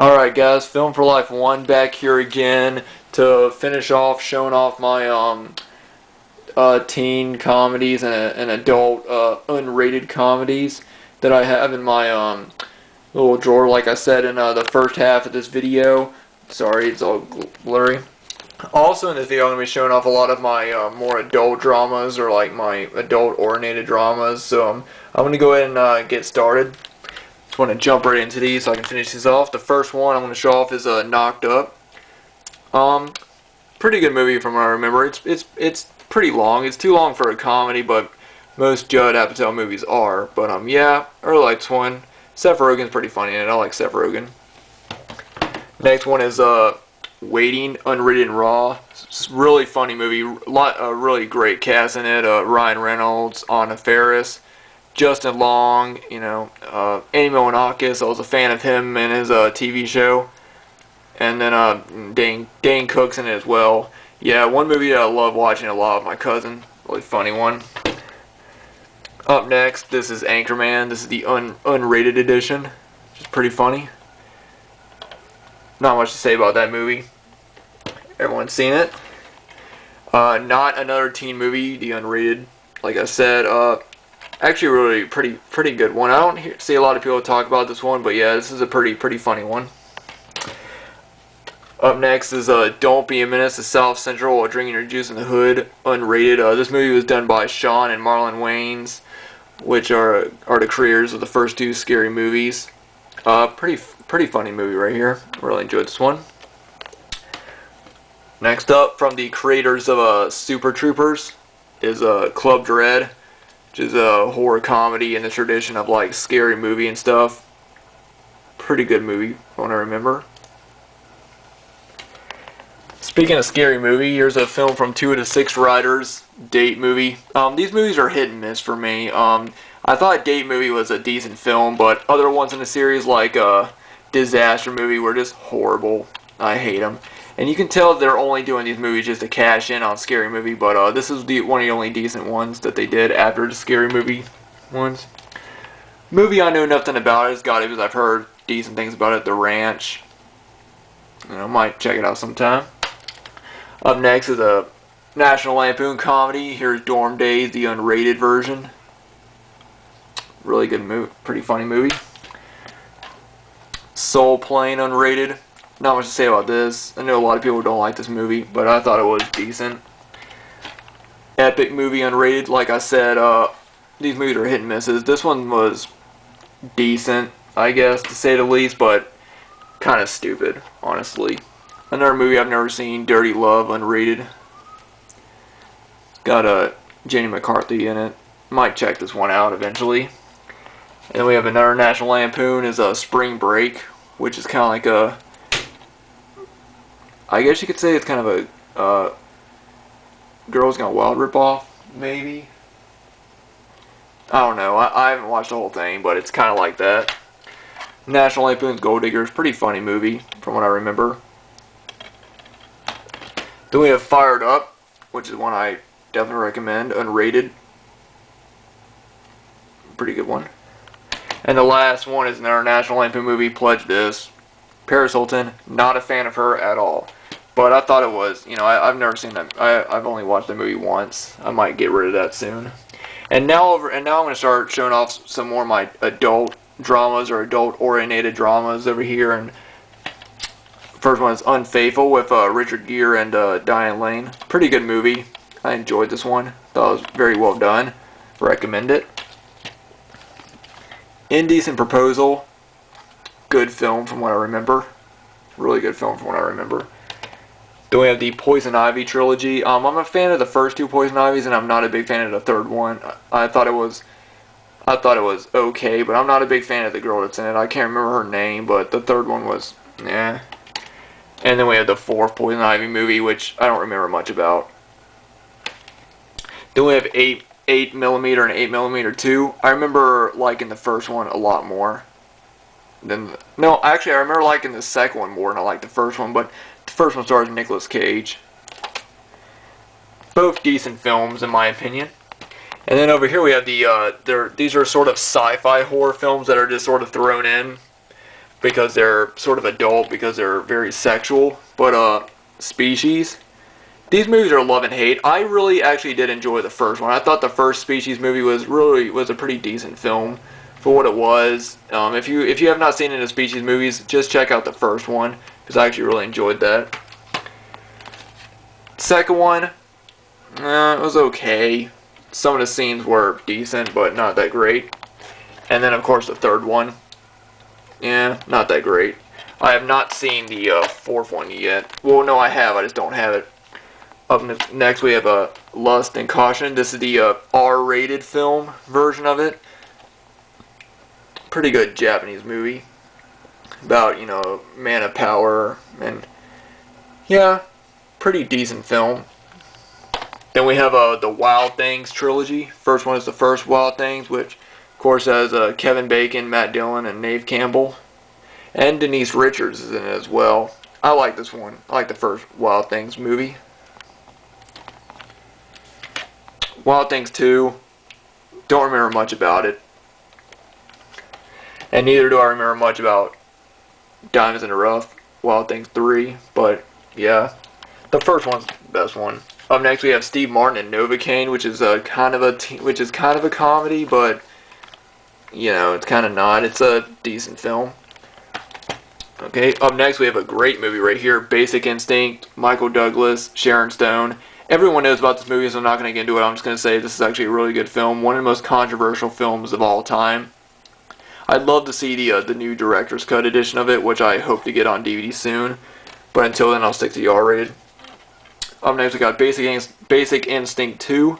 Alright guys, Film for Life 1 back here again to finish off showing off my teen comedies and adult unrated comedies that I have in my little drawer, like I said in the first half of this video. Sorry, it's all blurry. Also in this video I'm going to be showing off a lot of my more adult dramas, or like my adult oriented dramas. So I'm going to go ahead and get started. Just want to jump right into these so I can finish these off. The first one I'm going to show off is Knocked Up. Pretty good movie from what I remember. It's pretty long. It's too long for a comedy, but most Judd Apatow movies are. But yeah, I really like this one. Seth Rogen's pretty funny in it. I like Seth Rogen. Next one is Waiting, Unrated and Raw. It's a really funny movie. Really great cast in it. Ryan Reynolds, Anna Faris, Justin Long, Amy Milonakis. I was a fan of him and his TV show. And then Dane Cook's in it as well. Yeah, one movie that I love watching a lot with my cousin. Really funny one. Up next, this is Anchorman. This is the unrated edition, which is pretty funny. Not much to say about that movie. Everyone's seen it. Not Another teen movie, the unrated. Like I said, actually really pretty good one. I don't see a lot of people talk about this one, but yeah, this is a pretty funny one. Up next is Don't Be a Menace to South Central While Drinking Your Juice in the Hood, unrated. This movie was done by Sean and Marlon Wayans, which are the creators of the first two Scary movies. Pretty funny movie right here. Really enjoyed this one. Next up, from the creators of Super Troopers, is Club Dread, which is a horror comedy in the tradition of like Scary Movie and stuff. Pretty good movie, from what I remember. Speaking of Scary Movie, here's a film from Two of the Six Riders, Date Movie. These movies are hit and miss for me. I thought Date Movie was a decent film, but other ones in the series like Disaster Movie were just horrible. I hate them. And you can tell they're only doing these movies just to cash in on Scary Movie, but this is one of the only decent ones that they did after the Scary Movie ones. Movie I know nothing about is got it because I've heard decent things about it, The Ranch. Might check it out sometime. Up next is a National Lampoon comedy. Here's Dorm Days, the unrated version. Really good movie, pretty funny movie. Soul Plane, unrated. Not much to say about this. I know a lot of people don't like this movie, but I thought it was decent. Epic movie, unrated. Like I said, these movies are hit and misses. This one was decent, I guess, to say the least, but kind of stupid, honestly. Another movie I've never seen, Dirty Love, unrated. It's got Jenny McCarthy in it. Might check this one out eventually. And then we have another National Lampoon, is Spring Break, which is kind of like a, I guess you could say it's kind of a Girls Gone Wild ripoff, maybe. I don't know. I haven't watched the whole thing, but it's kind of like that. National Lampoon's Gold Diggers, pretty funny movie from what I remember. Then we have Fired Up, which is one I definitely recommend, unrated. Pretty good one. And the last one is another National Lampoon movie, Pledge This. Paris Hilton, not a fan of her at all. But I thought it was, I've never seen that. I've only watched the movie once. I might get rid of that soon. And now I'm going to start showing off some more of my adult dramas or adult-oriented dramas over here. And first one is Unfaithful with Richard Gere and Diane Lane. Pretty good movie. I enjoyed this one. Thought it was very well done. Recommend it. Indecent Proposal. Good film from what I remember. Really good film from what I remember. Then we have the Poison Ivy trilogy. I'm a fan of the first two Poison Ivies, and I'm not a big fan of the third one. I thought it was okay, but I'm not a big fan of the girl that's in it. I can't remember her name, but the third one was, yeah. And then we have the fourth Poison Ivy movie, which I don't remember much about. Then we have 8mm and 8mm 2. I remember liking the first one a lot more. No, actually, I remember liking the second one more than I liked the first one, but the first one stars Nicolas Cage. Both decent films, in my opinion. And then over here we have these are sort of sci-fi horror films that are just sort of thrown in. because they're sort of adult, because they're very sexual. But Species, these movies are love and hate. I really actually did enjoy the first one. I thought the first Species movie was a pretty decent film for what it was. If you have not seen any of the Species movies, just check out the first one, because I actually really enjoyed that. Second one, it was okay. Some of the scenes were decent, but not that great. And then, of course, the third one, yeah, not that great. I have not seen the fourth one yet. Well, no, I have. I just don't have it. Up next, we have Lust and Caution. This is the R-rated film version of it. Pretty good Japanese movie about, man of power, and yeah, pretty decent film. Then we have the Wild Things trilogy. First one is the first Wild Things, which of course has Kevin Bacon, Matt Dillon, and Neve Campbell, and Denise Richards is in it as well. I like this one. I like the first Wild Things movie. Wild Things 2, don't remember much about it. And neither do I remember much about Diamonds in the Rough, Wild Things 3, but yeah, the first one's the best one. Up next we have Steve Martin and Novocaine, which is kind of a comedy, but it's kind of not. It's a decent film. Okay, up next we have a great movie right here, Basic Instinct, Michael Douglas, Sharon Stone. Everyone knows about this movie, so I'm not going to get into it. I'm just going to say this is actually a really good film, one of the most controversial films of all time. I'd love to see the new director's cut edition of it, which I hope to get on DVD soon. But until then, I'll stick to the R-rated. Up next, we got Basic Instinct 2.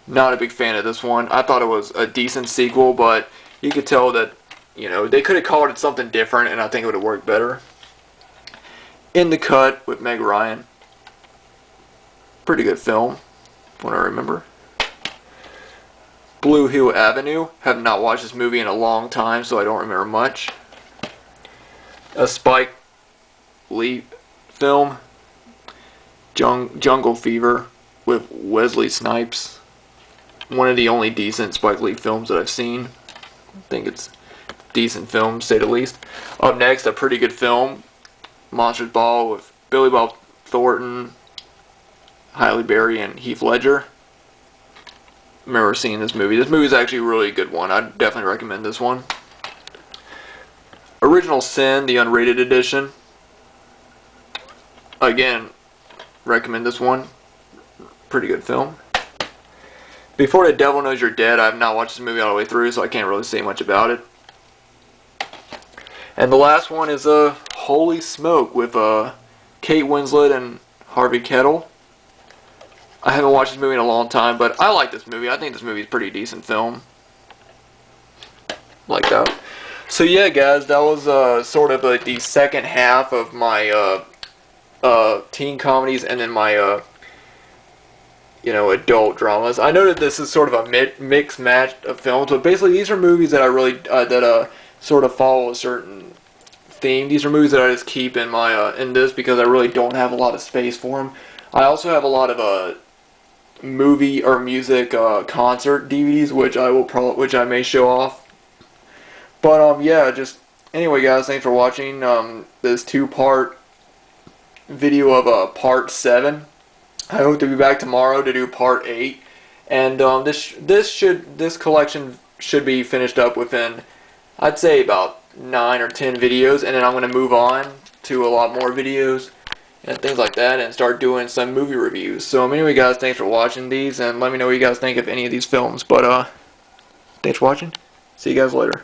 Not a big fan of this one. I thought it was a decent sequel, but you could tell that, they could have called it something different, and I think it would have worked better. In the Cut with Meg Ryan. Pretty good film, from what I remember. Blue Hill Avenue. Have not watched this movie in a long time, so I don't remember much. A Spike Lee film, Jungle Fever with Wesley Snipes. One of the only decent Spike Lee films that I've seen. I think it's a decent film, to say the least. Up next, a pretty good film, Monsters Ball with Billy Bob Thornton, Halle Berry, and Heath Ledger. Remember seeing this movie. This movie is actually a really good one. I'd definitely recommend this one. Original Sin, the unrated edition. Again, recommend this one. Pretty good film. Before the Devil Knows You're Dead, I have not watched this movie all the way through, so I can't really say much about it. And the last one is Holy Smoke with Kate Winslet and Harvey Keitel. I haven't watched this movie in a long time, but I like this movie. I think this movie is a pretty decent film. Like that. So yeah, guys, that was sort of the second half of my teen comedies, and then my adult dramas. I know that this is sort of a mixed match of films, but basically these are movies that I really sort of follow a certain theme. These are movies that I just keep in my in this because I really don't have a lot of space for them. I also have a lot of movie or music concert DVDs, which I may show off. But yeah, just anyway, guys, thanks for watching this two-part video of part 7. I hope to be back tomorrow to do part 8, and this collection should be finished up within, I'd say, about 9 or 10 videos, and then I'm going to move on to a lot more videos and things like that, and start doing some movie reviews. So anyway, guys, thanks for watching these, and let me know what you guys think of any of these films. But thanks for watching. See you guys later.